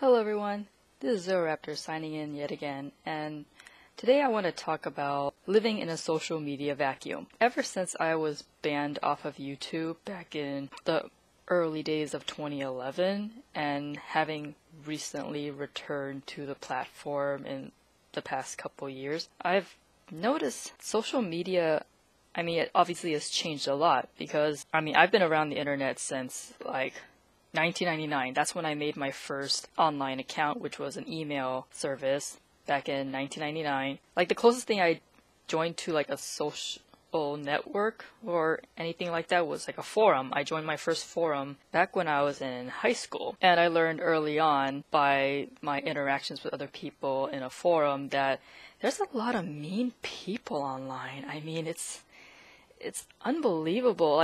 Hello everyone, this is Raptor signing in yet again, and today I want to talk about living in a social media vacuum. Ever since I was banned off of YouTube back in the early days of 2011, and having recently returned to the platform in the past couple years, I've noticed social media, it obviously has changed a lot because, I've been around the internet since 1999. That's when I made my first online account, which was an email service back in 1999. The closest thing I joined to a social network or anything like that was a forum. I joined my first forum back when I was in high school. And I learned early on by my interactions with other people in a forum that there's a lot of mean people online. It's unbelievable.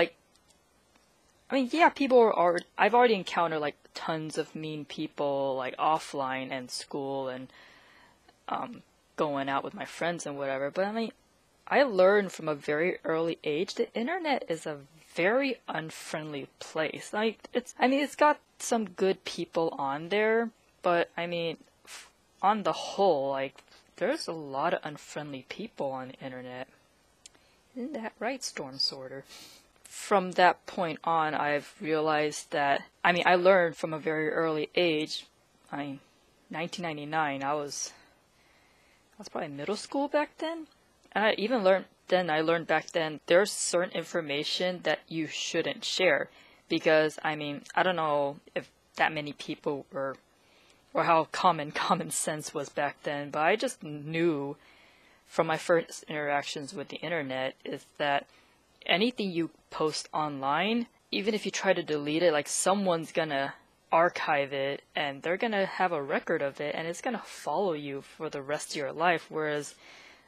I've already encountered tons of mean people offline and school and going out with my friends and whatever. But I learned from a very early age the internet is a very unfriendly place. It's got some good people on there, but on the whole, there's a lot of unfriendly people on the internet. Isn't that right, Storm Sorter? From that point on, I've realized that, I learned from a very early age. 1999, I was probably middle school back then. And I learned back then there's certain information that you shouldn't share because, I don't know if that many people were, or how common sense was back then, but I just knew from my first interactions with the internet is that anything you post online, even if you try to delete it, someone's gonna archive it and they're gonna have a record of it and it's gonna follow you for the rest of your life. Whereas,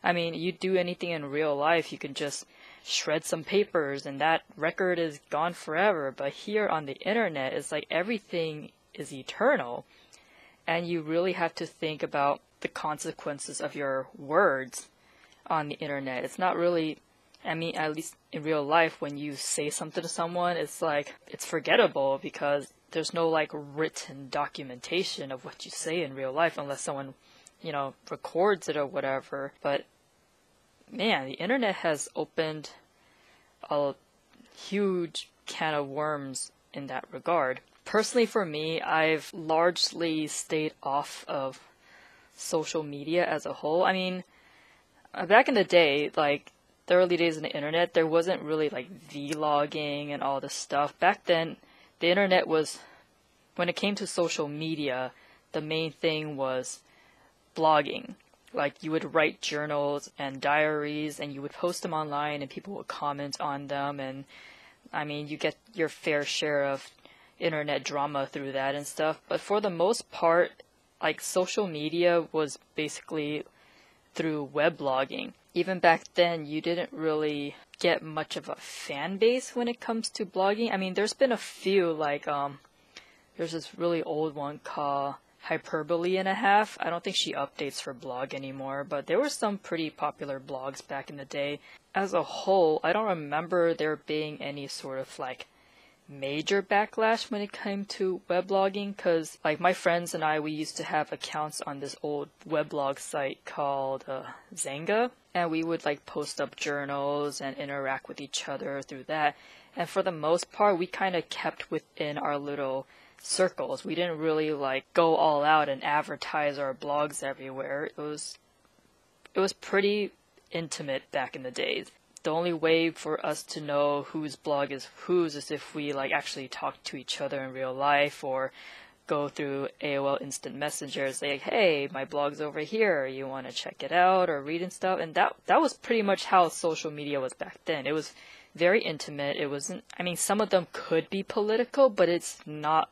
you do anything in real life, you can just shred some papers and that record is gone forever. But here on the internet, it's everything is eternal. And you really have to think about the consequences of your words on the internet. It's not really, at least in real life, when you say something to someone, it's forgettable because there's no written documentation of what you say in real life unless someone, records it or whatever. But man, the internet has opened a huge can of worms in that regard. Personally, for me, I've largely stayed off of social media as a whole. Back in the day, the early days of the internet, there wasn't really vlogging and all this stuff. Back then, the internet was, when it came to social media, the main thing was blogging. You would write journals and diaries and you would post them online and people would comment on them, and you get your fair share of internet drama through that and stuff. But for the most part, social media was basically through weblogging. Even back then, you didn't really get much of a fan base when it comes to blogging. There's been a few, there's this really old one called Hyperbole and a Half. I don't think she updates her blog anymore, but there were some pretty popular blogs back in the day. As a whole, I don't remember there being any sort of major backlash when it came to weblogging, because my friends and I, we used to have accounts on this old weblog site called Zanga, and we would post up journals and interact with each other through that. And for the most part, we kind of kept within our little circles. We didn't really go all out and advertise our blogs everywhere. It was pretty intimate back in the days. The only way for us to know whose blog is whose is if we actually talk to each other in real life or go through AOL Instant Messenger, say, hey, my blog's over here, you want to check it out or read and stuff. And that was pretty much how social media was back then. It was very intimate. It wasn't, some of them could be political, but it's not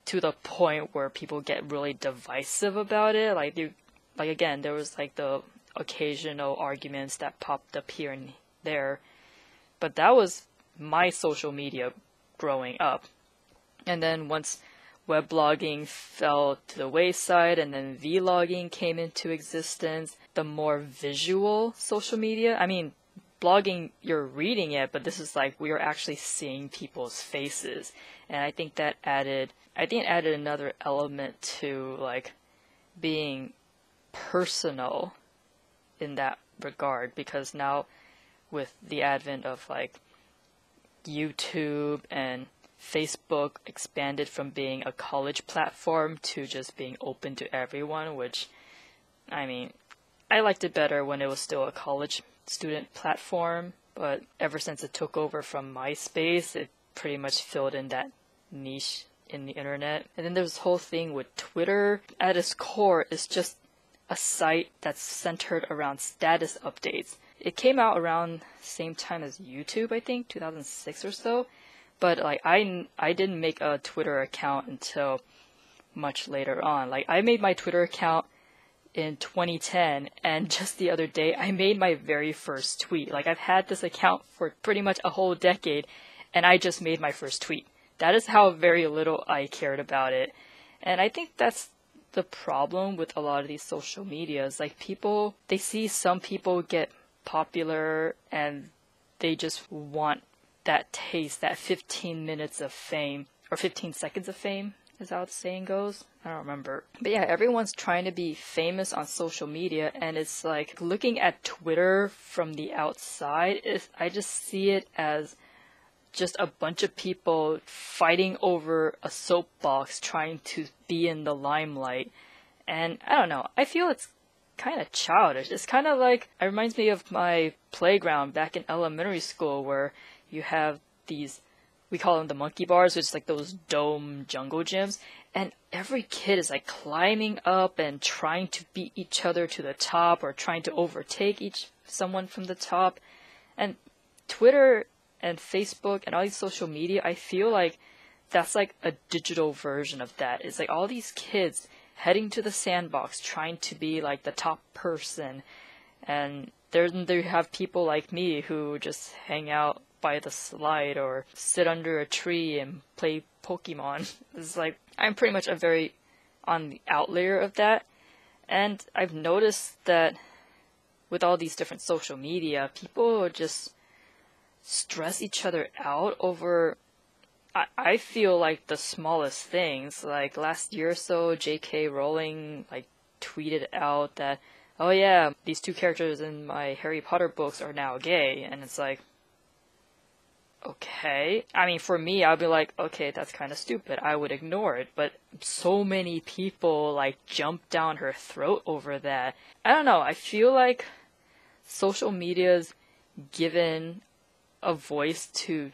to the point where people get really divisive about it. Again, there was the occasional arguments that popped up here and there, but that was my social media growing up. And then once weblogging fell to the wayside and then vlogging came into existence, the more visual social media, blogging, you're reading it, but this is like we are actually seeing people's faces. And I think it added another element to like being personal in that regard, because now with the advent of like YouTube and Facebook expanded from being a college platform to just being open to everyone, which, I mean, I liked it better when it was still a college student platform, but ever since it took over from MySpace, it pretty much filled in that niche in the internet. And then there's this whole thing with Twitter. At its core, it's just a site that's centered around status updates. It came out around the same time as YouTube, I think, 2006 or so. But like I didn't make a Twitter account until much later on. Like I made my Twitter account in 2010, and just the other day I made my very first tweet. Like I've had this account for pretty much a whole decade, and I just made my first tweet. That is how very little I cared about it. And I think that's the problem with a lot of these social medias. Like people, they see some people get popular and they just want that taste, that 15 minutes of fame, or 15 seconds of fame, is how the saying goes. I don't remember. But yeah, everyone's trying to be famous on social media, and it's like looking at Twitter from the outside, I just see it as just a bunch of people fighting over a soapbox trying to be in the limelight. And I don't know, I feel it's kind of childish. It's kind of like, it reminds me of my playground back in elementary school where you have these, we call them the monkey bars, which is like those dome jungle gyms, and every kid is like climbing up and trying to beat each other to the top or trying to overtake someone from the top. And Twitter and Facebook and all these social media, I feel like that's like a digital version of that. It's like all these kids heading to the sandbox trying to be like the top person, and then you have people like me who just hang out by the slide or sit under a tree and play Pokemon. It's like I'm pretty much on the outlier of that. And I've noticed that with all these different social media, people just stress each other out over, I feel like the smallest things. Like last year or so, J.K. Rowling like tweeted out that, oh yeah, these two characters in my Harry Potter books are now gay. And it's like, okay. I mean, for me, I'd be like, okay, that's kind of stupid. I would ignore it. But so many people like jump down her throat over that. I don't know. I feel like social media's given a voice to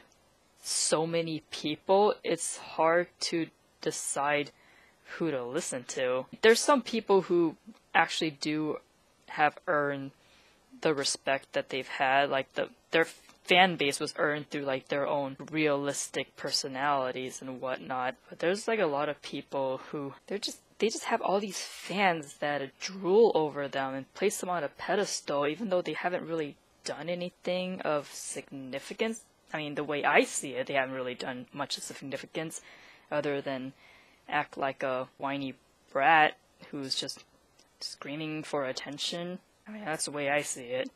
so many people. It's hard to decide who to listen to. There's some people who actually do have earned the respect that they've had. Like their fan base was earned through like their own realistic personalities and whatnot. But there's like a lot of people who they just have all these fans that drool over them and place them on a pedestal, even though they haven't really done anything of significance. I mean, the way I see it, they haven't really done much of significance other than act like a whiny brat who's just screaming for attention. I mean, that's the way I see it.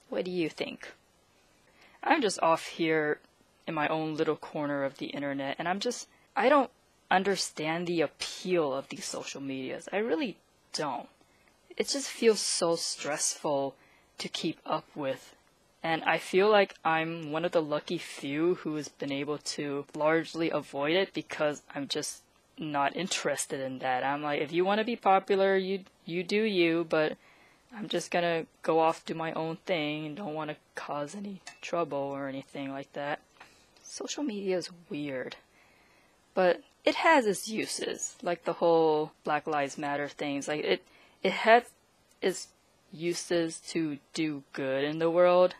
What do you think? I'm just off here in my own little corner of the internet, and I don't understand the appeal of these social medias. I really don't. It just feels so stressful to keep up with. And I feel like I'm one of the lucky few who has been able to largely avoid it because I'm just not interested in that. I'm like, if you want to be popular, you do you, but I'm just gonna go off, do my own thing, and don't want to cause any trouble or anything like that. Social media is weird, but it has its uses, like the whole Black Lives Matter things. Like it has its uses to do good in the world,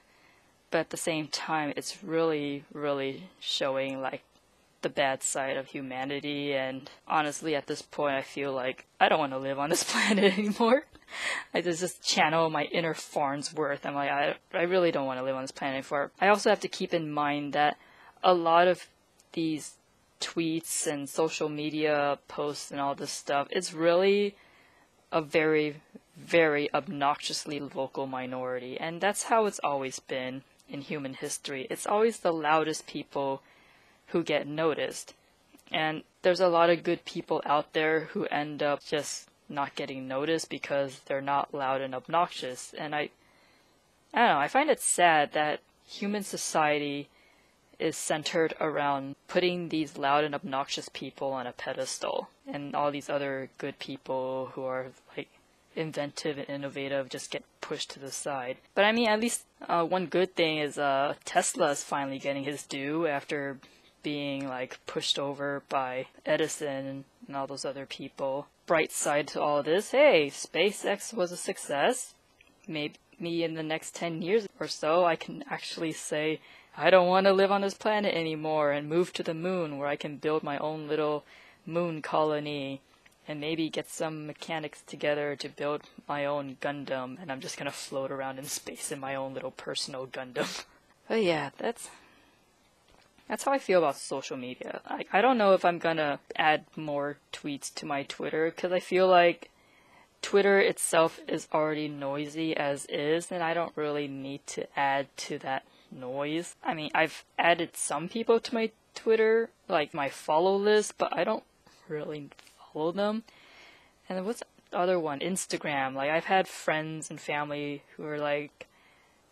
but at the same time, it's really, really showing like the bad side of humanity. And honestly, at this point, I feel like I don't want to live on this planet anymore. I just channel my inner Farnsworth. I'm like, I really don't want to live on this planet anymore. I also have to keep in mind that a lot of these tweets and social media posts and all this stuff, it's really a very, very obnoxiously vocal minority. And that's how it's always been in human history. It's always the loudest people who get noticed. And there's a lot of good people out there who end up just not getting noticed because they're not loud and obnoxious. And I don't know, I find it sad that human society is centered around putting these loud and obnoxious people on a pedestal, and all these other good people who are like inventive and innovative just get pushed to the side. But I mean, at least one good thing is Tesla is finally getting his due after being like pushed over by Edison and all those other people. Bright side to all this, hey, SpaceX was a success. Maybe in the next 10 years or so, I can actually say, I don't want to live on this planet anymore and move to the moon where I can build my own little moon colony and maybe get some mechanics together to build my own Gundam, and I'm just gonna float around in space in my own little personal Gundam. But yeah, that's how I feel about social media. I don't know if I'm gonna add more tweets to my Twitter, because I feel like Twitter itself is already noisy as is, and I don't really need to add to that noise. I mean, I've added some people to my Twitter, like my follow list, but I don't really follow them. And then what's the other one? Instagram. Like, I've had friends and family who are like,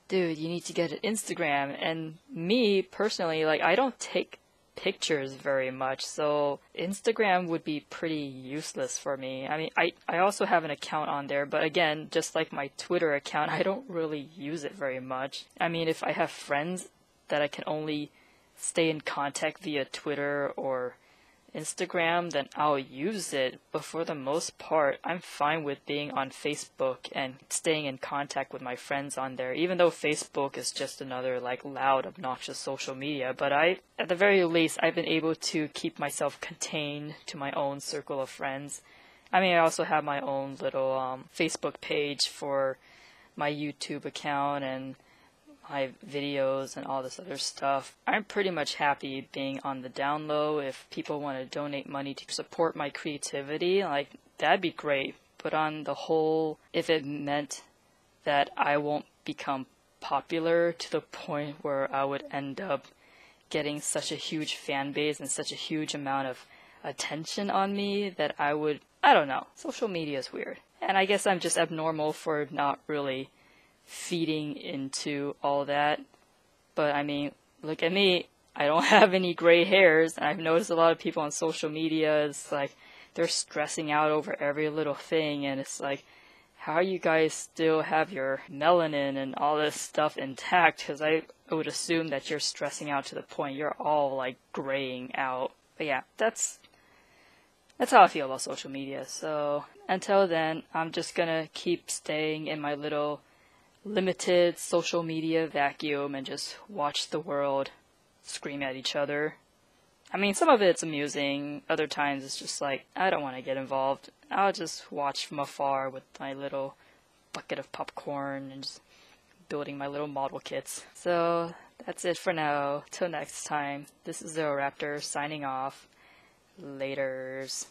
dude, you need to get an Instagram. And me, personally, like, I don't take pictures very much, so Instagram would be pretty useless for me. I mean, I also have an account on there, but again, just like my Twitter account, I don't really use it very much. I mean, if I have friends that I can only stay in contact via Twitter or Instagram, then I'll use it, but for the most part, I'm fine with being on Facebook and staying in contact with my friends on there, even though Facebook is just another like loud, obnoxious social media. But at the very least, I've been able to keep myself contained to my own circle of friends. I mean, I also have my own little Facebook page for my YouTube account and my videos and all this other stuff. I'm pretty much happy being on the down low. If people want to donate money to support my creativity, like, that'd be great. But on the whole, if it meant that I won't become popular to the point where I would end up getting such a huge fan base and such a huge amount of attention on me, that I don't know. Social media is weird. And I guess I'm just abnormal for not really feeding into all that. But I mean, look at me, I don't have any gray hairs, and I've noticed a lot of people on social media, it's like they're stressing out over every little thing, and it's like, how you guys still have your melanin and all this stuff intact? Because I would assume that you're stressing out to the point you're all like graying out. But yeah, that's how I feel about social media. So until then, I'm just gonna keep staying in my little limited social media vacuum and just watch the world scream at each other. I mean, some of it's amusing, other times it's just like, I don't want to get involved. I'll just watch from afar with my little bucket of popcorn and just building my little model kits. So that's it for now. Till next time, this is the Raptor signing off. Laters.